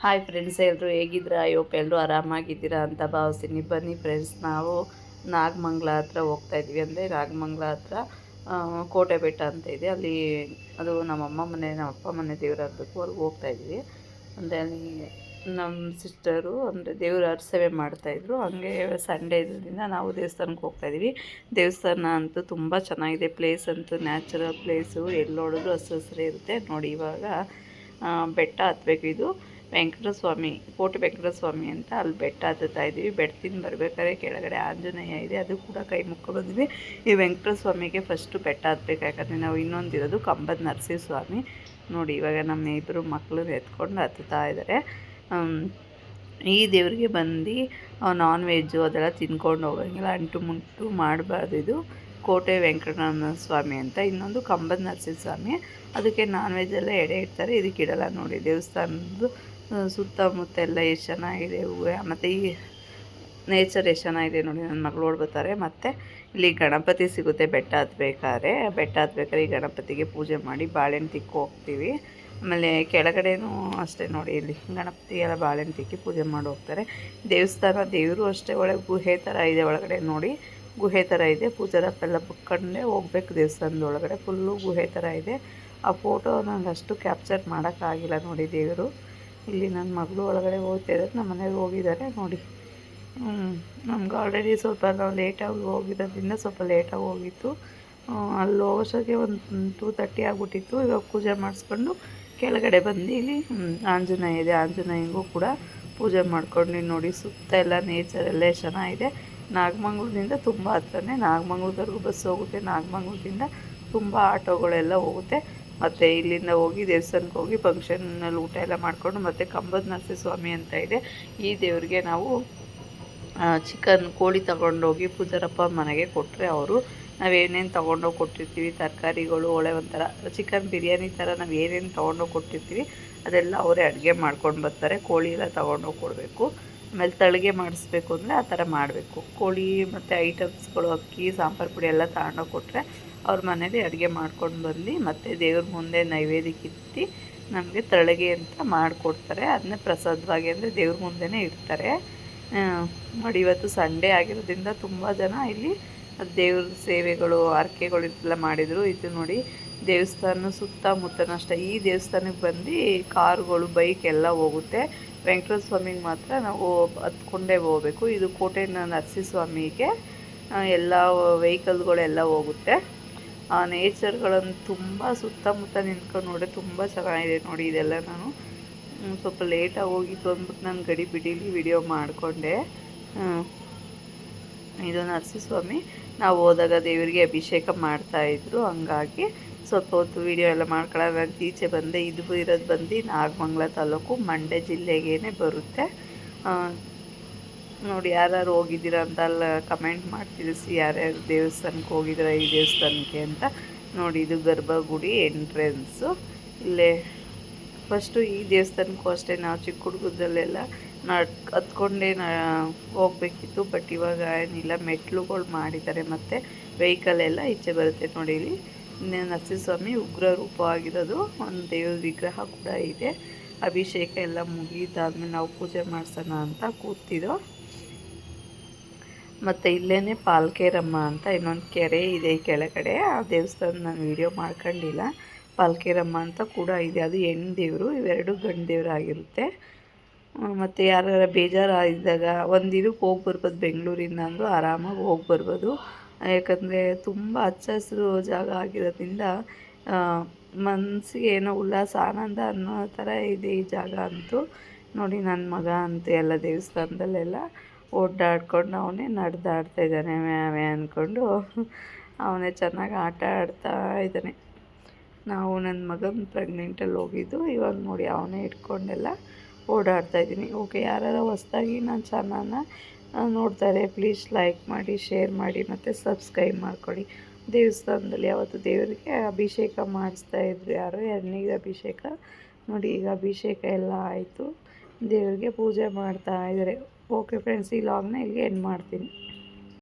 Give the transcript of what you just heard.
Hi friends, ಎಲ್ಲರೂ ಹೇಗಿದ್ದೀರಾ? Hope ಎಲ್ಲರೂ ಆರಾಮಾಗಿದ್ದೀರಾ ಅಂತ ಭಾವಿಸ್ತೀನಿ. ಬನ್ನಿ ಫ್ರೆಂಡ್ಸ್, ನಾವು ನಾಗಮಂಗಲ ಹತ್ರ ಹೋಗ್ತಾಯಿದ್ವಿ. ಅಂದರೆ ನಾಗಮಂಗಲ ಹತ್ರ ಕೋಟೆ ಬೆಟ್ಟ ಅಂತ ಇದೆ. ಅಲ್ಲಿ ಅದು ನಮ್ಮಮ್ಮ ಮನೆ, ನಮ್ಮಪ್ಪ ಮನೆ ದೇವರಾಗಬೇಕು. ಅವ್ರಿಗೆ ಹೋಗ್ತಾಯಿದ್ವಿ. ಅಂದರೆ ಅಲ್ಲಿ ನಮ್ಮ ಸಿಸ್ಟರು ಅಂದರೆ ದೇವ್ರ ಸೇವೆ ಮಾಡ್ತಾಯಿದ್ರು. ಹಾಗೆ ಸಂಡೇ ಇರೋದ್ರಿಂದ ನಾವು ದೇವಸ್ಥಾನಕ್ಕೆ ಹೋಗ್ತಾಯಿದ್ವಿ. ದೇವಸ್ಥಾನ ಅಂತೂ ತುಂಬ ಚೆನ್ನಾಗಿದೆ. ಪ್ಲೇಸ್ ಅಂತೂ ನ್ಯಾಚುರಲ್ ಪ್ಲೇಸು, ಎಲ್ಲಿ ನೋಡಿದ್ರು ಹಸಿರು ಹಸಿರೇ ಇರುತ್ತೆ. ನೋಡಿ, ಇವಾಗ ಬೆಟ್ಟ ಹತ್ತಬೇಕು. ಇದು ವೆಂಕಟಸ್ವಾಮಿ, ಕೋಟೆ ವೆಂಕಟಸ್ವಾಮಿ ಅಂತ, ಅಲ್ಲಿ ಬೆಟ್ಟ ಹತ್ತುತ್ತಾ ಇದ್ದೀವಿ. ಬೆಟ್ಟದಿಂದ ಬರಬೇಕಾದ್ರೆ ಕೆಳಗಡೆ ಆಂಜನೇಯ ಇದೆ, ಅದು ಕೂಡ ಕೈ ಮುಕ್ಕೊಂಡು ಬಂದ್ವಿ. ಈ ವೆಂಕಟಸ್ವಾಮಿಗೆ ಫಸ್ಟು ಬೆಟ್ಟ ಹತ್ತಬೇಕು. ಯಾಕಂದರೆ ನಾವು ಇನ್ನೊಂದಿರೋದು ಕಂಬದ ನರಸಿಂಹಸ್ವಾಮಿ. ನೋಡಿ, ಇವಾಗ ನಮ್ಮ ಇಬ್ಬರು ಮಕ್ಕಳು ಎತ್ಕೊಂಡು ಹತ್ತುತ್ತಾ ಇದ್ದಾರೆ. ಈ ದೇವರಿಗೆ ಬಂದು ನಾನ್ ವೆಜ್ಜು ಅದೆಲ್ಲ ತಿನ್ಕೊಂಡು ಹೋಗೋಂಗಿಲ್ಲ, ಅಂಟು ಮುಂಟು ಮಾಡಬಾರ್ದು. ಇದು ಕೋಟೆ ವೆಂಕಟರಮಣ ಸ್ವಾಮಿ ಅಂತ. ಇನ್ನೊಂದು ಕಂಬದ ನರಸಿಂಹಸ್ವಾಮಿ, ಅದಕ್ಕೆ ನಾನ್ ವೆಜ್ಜೆಲ್ಲ ಎಡೆ ಇಡ್ತಾರೆ, ಇದಕ್ಕೆ ಇಡಲ್ಲ. ನೋಡಿ, ದೇವಸ್ಥಾನದ್ದು ಸುತ್ತಮುತ್ತ ಎಲ್ಲ ಎಷ್ಟು ಚೆನ್ನಾಗಿದೆ ಹೂವು, ಮತ್ತು ಈ ನೇಚರ್ ಎಷ್ಟು ಚೆನ್ನಾಗಿದೆ ನೋಡಿ. ನನ್ನ ಮಗಳು ಓಡ್ಬರ್ತಾರೆ. ಮತ್ತು ಇಲ್ಲಿ ಗಣಪತಿ ಸಿಗುತ್ತೆ ಬೆಟ್ಟ ಹತ್ಬೇಕಾದ್ರೆ. ಈ ಗಣಪತಿಗೆ ಪೂಜೆ ಮಾಡಿ ಬಾಳೆಹಣ್ಣು ತಿಕ್ಕು ಹೋಗ್ತೀವಿ. ಆಮೇಲೆ ಕೆಳಗಡೆನೂ ಅಷ್ಟೇ ನೋಡಿ, ಇಲ್ಲಿ ಗಣಪತಿ ಎಲ್ಲ ಬಾಳೆಹಣ್ಣು ತಿಕ್ಕಿ ಪೂಜೆ ಮಾಡಿ ಹೋಗ್ತಾರೆ. ದೇವಸ್ಥಾನ ದೇವರು ಅಷ್ಟೇ ಒಳಗೆ ಗುಹೆ ಥರ ಇದೆ. ಒಳಗಡೆ ನೋಡಿ, ಗುಹೆ ಥರ ಇದೆ. ಪೂಜಾರಪ್ಪೆಲ್ಲ ಬುಕ್ಕೊಂಡೇ ಹೋಗ್ಬೇಕು ದೇವಸ್ಥಾನದ ಒಳಗಡೆ. ಫುಲ್ಲು ಗುಹೆ ಥರ ಇದೆ. ಆ ಫೋಟೋ ನಂಗೆ ಅಷ್ಟು ಕ್ಯಾಪ್ಚರ್ ಮಾಡೋಕ್ಕಾಗಿಲ್ಲ ನೋಡಿ. ದೇವರು ಇಲ್ಲಿ ನನ್ನ ಮಗಳು ಒಳಗಡೆ ಹೋಗ್ತಾಯಿದ್ದಾರೆ, ನಮ್ಮ ಮನೆಯವ್ರು ಹೋಗಿದ್ದಾರೆ ನೋಡಿ. ನಮ್ಗೆ ಆಲ್ರೆಡಿ ಸ್ವಲ್ಪ ನಾವು ಲೇಟಾಗಿ ಹೋಗಿರೋದ್ರಿಂದ ಸ್ವಲ್ಪ ಲೇಟಾಗಿ ಹೋಗಿತ್ತು. ಅಲ್ಲಿ ಹೋಗೋಷ್ಟೊತ್ತಿಗೆ ಒಂದು 2:30 ಆಗಿಬಿಟ್ಟಿತ್ತು. ಇವಾಗ ಪೂಜೆ ಮಾಡಿಸ್ಕೊಂಡು ಕೆಳಗಡೆ ಬಂದು ಇಲ್ಲಿ ಆಂಜನೇಯ ಇದೆ, ಆಂಜನೇಯಂಗೂ ಕೂಡ ಪೂಜೆ ಮಾಡ್ಕೊಂಡು ನೋಡಿ. ಸುತ್ತ ಎಲ್ಲ ನೇಚರ್ ಎಲ್ಲ ಚೆನ್ನಾಗಿದೆ. ನಾಗಮಂಗಲದಿಂದ ತುಂಬ ಹತ್ರನೇ, ನಾಗಮಂಗಲದವರೆಗೂ ಬಸ್ ಹೋಗುತ್ತೆ. ನಾಗಮಂಗಲದಿಂದ ತುಂಬ ಆಟೋಗಳೆಲ್ಲ ಹೋಗುತ್ತೆ. ಮತ್ತು ಇಲ್ಲಿಂದ ಹೋಗಿ ದೇವಸ್ಥಾನಕ್ಕೆ ಹೋಗಿ ಫಂಕ್ಷನ್ನಲ್ಲಿ ಊಟ ಎಲ್ಲ ಮಾಡಿಕೊಂಡು ಮತ್ತು ಕಂಬದ ನರಸಿಂಹಸ್ವಾಮಿ ಅಂತ ಇದೆ. ಈ ದೇವರಿಗೆ ನಾವು ಚಿಕನ್ ಕೋಳಿ ತಗೊಂಡೋಗಿ ಪೂಜಾರಪ್ಪ ಮನೆಗೆ ಕೊಟ್ಟರೆ ಅವರು ನಾವೇನೇನು ತೊಗೊಂಡೋಗಿ ಕೊಟ್ಟಿರ್ತೀವಿ, ತರಕಾರಿಗಳು, ಒಳ್ಳೆ ಒಂಥರ ಚಿಕನ್ ಬಿರಿಯಾನಿ ಥರ ನಾವು ಏನೇನು ತೊಗೊಂಡೋಗಿ ಕೊಟ್ಟಿರ್ತೀವಿ ಅದೆಲ್ಲ ಅವರೇ ಅಡುಗೆ ಮಾಡ್ಕೊಂಡು ಬರ್ತಾರೆ. ಕೋಳಿ ಎಲ್ಲ ತೊಗೊಂಡೋಗಿ ಕೊಡಬೇಕು. ಆಮೇಲೆ ತಳಿಗೆ ಮಾಡಿಸ್ಬೇಕು ಅಂದರೆ ಆ ಥರ ಮಾಡಬೇಕು. ಕೋಳಿ ಮತ್ತು ಐಟಮ್ಸ್ಗಳು, ಅಕ್ಕಿ, ಸಾಂಬಾರು ಪುಡಿ ಎಲ್ಲ ತಗೊಂಡೋಗಿ ಕೊಟ್ಟರೆ ಅವ್ರ ಮನೇಲಿ ಅಡುಗೆ ಮಾಡ್ಕೊಂಡು ಬಂದು ಮತ್ತು ದೇವ್ರ ಮುಂದೆ ನೈವೇದ್ಯಕ್ಕಿತ್ತಿ ನಮಗೆ ತಳಿಗೆ ಅಂತ ಮಾಡಿಕೊಡ್ತಾರೆ. ಅದನ್ನೇ ಪ್ರಸಾದವಾಗಿ ಅಂದರೆ ದೇವ್ರ ಮುಂದೆನೇ ಇಡ್ತಾರೆ. ನೋಡಿ, ಇವತ್ತು ಸಂಡೇ ಆಗಿರೋದ್ರಿಂದ ತುಂಬ ಜನ ಇಲ್ಲಿ ದೇವ್ರ ಸೇವೆಗಳು, ಹರಕೆಗಳು ಎಲ್ಲ ಮಾಡಿದರು. ಇದು ನೋಡಿ, ದೇವಸ್ಥಾನ ಸುತ್ತಮುತ್ತನಷ್ಟೇ. ಈ ದೇವಸ್ಥಾನಕ್ಕೆ ಬಂದು ಕಾರುಗಳು, ಬೈಕ್ ಎಲ್ಲ ಹೋಗುತ್ತೆ. ವೆಂಕಟೇಶ್ವರ ಸ್ವಾಮಿಗೆ ಮಾತ್ರ ನಾವು ಹತ್ಕೊಂಡೇ ಹೋಗಬೇಕು. ಇದು ಕೋಟೆ ನರಸಿಂಹಸ್ವಾಮಿಗೆ ಎಲ್ಲ ವೆಹಿಕಲ್ಗಳೆಲ್ಲ ಹೋಗುತ್ತೆ. ಆ ನೇಚರ್ಗಳನ್ನು ತುಂಬ ಸುತ್ತಮುತ್ತ ನಿಂತ್ಕೊಂಡು ನೋಡಿ ತುಂಬ ಚೆನ್ನಾಗಿದೆ ನೋಡಿ. ಇದೆಲ್ಲ ನಾನು ಸ್ವಲ್ಪ ಲೇಟಾಗಿ ಹೋಗಿತ್ತು ಅಂದ್ಬಿಟ್ಟು ನಾನು ಗಡಿ ಬಿಡೀಲಿ ವಿಡಿಯೋ ಮಾಡಿಕೊಂಡೆ. ಇದು ನರಸಿಂಹಸ್ವಾಮಿ. ನಾವು ಹೋದಾಗ ದೇವರಿಗೆ ಅಭಿಷೇಕ ಮಾಡ್ತಾಯಿದ್ರು, ಹಂಗಾಗಿ ಸ್ವಲ್ಪ ಹೊತ್ತು ವೀಡಿಯೋ ಎಲ್ಲ ಮಾಡ್ಕೊಳ್ಳೋಣ ಅಂತ ಈಚೆ ಬಂದೆ. ಇದು ಇರೋದು ಬಂದು ನಾಗಮಂಗಲ ತಾಲೂಕು, ಮಂಡ್ಯ ಜಿಲ್ಲೆಗೇ ಬರುತ್ತೆ. ನೋಡಿ, ಯಾರ್ಯಾರು ಹೋಗಿದ್ದೀರಾ ಅಂತ ಅಲ್ಲ ಕಮೆಂಟ್ ಮಾಡಿ ತಿಳಿಸಿ, ಯಾರ್ಯಾರು ದೇವಸ್ಥಾನಕ್ಕೆ ಹೋಗಿದ್ದೀರಾ ಈ ದೇವಸ್ಥಾನಕ್ಕೆ ಅಂತ. ನೋಡಿ, ಇದು ಗರ್ಭಗುಡಿ ಎಂಟ್ರೆನ್ಸು. ಇಲ್ಲೇ ಫಸ್ಟು ಈ ದೇವಸ್ಥಾನಕ್ಕೂ ಅಷ್ಟೇ ನಾವು ಚಿಕ್ಕ ಹುಡುಗರಲ್ಲೆಲ್ಲ ಹತ್ಕೊಂಡೇ ಹೋಗ್ಬೇಕಿತ್ತು. ಬಟ್ ಇವಾಗ ಏನಿಲ್ಲ, ಮೆಟ್ಲುಗಳು ಮಾಡಿದ್ದಾರೆ ಮತ್ತು ವೆಹಿಕಲ್ ಎಲ್ಲ ಈಚೆ ಬರುತ್ತೆ. ನೋಡಿ, ಇಲ್ಲಿ ನರಸಿಂಹಸ್ವಾಮಿ ಉಗ್ರ ರೂಪವಾಗಿರೋದು ಒಂದು ದೇವ್ರ ವಿಗ್ರಹ ಕೂಡ ಇದೆ. ಅಭಿಷೇಕ ಎಲ್ಲ ಮುಗಿದಾದ್ಮೇಲೆ ನಾವು ಪೂಜೆ ಮಾಡಿಸೋಣ ಅಂತ ಕೂತಿದ್ದೋ. ಮತ್ತು ಇಲ್ಲೇ ಪಾಲ್ಕೇರಮ್ಮ ಅಂತ ಇನ್ನೊಂದು ಕೆರೆ ಇದೆ ಕೆಳಗಡೆ. ಆ ದೇವಸ್ಥಾನ ನಾನು ವೀಡಿಯೋ ಮಾಡ್ಕೊಂಡಿಲ್ಲ. ಪಾಲ್ಕೇರಮ್ಮ ಅಂತ ಕೂಡ ಇದೆ, ಅದು ಹೆಣ್ಣು ದೇವರು, ಇವೆರಡು ಗಂಡು ದೇವರು ಆಗಿರುತ್ತೆ. ಮತ್ತು ಯಾರು ಬೇಜಾರಾಗಿದ್ದಾಗ ಒಂದು ಇದಕ್ಕೆ ಹೋಗಿ ಬರ್ಬೋದು, ಬೆಂಗಳೂರಿಂದ ಅಂದರೂ ಆರಾಮಾಗಿ ಹೋಗಿ ಬರ್ಬೋದು. ಯಾಕಂದರೆ ತುಂಬ ಹಚ್ಚ ಹಸಿರು ಜಾಗ ಆಗಿರೋದ್ರಿಂದ ಮನಸ್ಸಿಗೆ ಏನೋ ಉಲ್ಲಾಸ, ಆನಂದ ಅನ್ನೋ ಥರ ಇದೆ ಈ ಜಾಗ ಅಂತೂ. ನೋಡಿ, ನನ್ನ ಮಗ ಅಂತೂ ಎಲ್ಲ ದೇವಸ್ಥಾನದಲ್ಲೆಲ್ಲ ಓಡಾಡ್ಕೊಂಡು ಅವನೇ ನಡೆದಾಡ್ತಾಯಿದ್ದಾನೆ, ಮ್ಯಾವೆ ಅಂದ್ಕೊಂಡು ಅವನೇ ಚೆನ್ನಾಗಿ ಆಟ ಆಡ್ತಾ ಇದ್ದಾನೆ. ನಾವು ನನ್ನ ಮಗನ ಪ್ರೆಗ್ನೆಂಟಲ್ಲಿ ಹೋಗಿದ್ದು, ಇವಾಗ ನೋಡಿ ಅವನೇ ಇಟ್ಕೊಂಡೆಲ್ಲ ಓಡಾಡ್ತಾಯಿದ್ದೀನಿ. ಓಕೆ, ಯಾರು ಹೊಸ್ದಾಗಿ ನನ್ನ ಚಾನಲ್ನ ನೋಡ್ತಾರೆ ಪ್ಲೀಸ್ ಲೈಕ್ ಮಾಡಿ, ಶೇರ್ ಮಾಡಿ ಮತ್ತು ಸಬ್ಸ್ಕ್ರೈಬ್ ಮಾಡ್ಕೊಳ್ಳಿ. ದೇವಸ್ಥಾನದಲ್ಲಿ ಯಾವತ್ತು ದೇವರಿಗೆ ಅಭಿಷೇಕ ಮಾಡಿಸ್ತಾಯಿದ್ರು ಯಾರು, ಎಣ್ಣೆಗೆ ಅಭಿಷೇಕ. ನೋಡಿ, ಈಗ ಅಭಿಷೇಕ ಎಲ್ಲ ಆಯಿತು, ದೇವರಿಗೆ ಪೂಜೆ ಮಾಡ್ತಾ ಇದ್ದಾರೆ. ಓಕೆ ಫ್ರೆಂಡ್ಸ್, ಈ ಲಾಗ್ನ ಇಲ್ಲಿಗೆ ಎಂಡ್ ಮಾಡ್ತೀನಿ.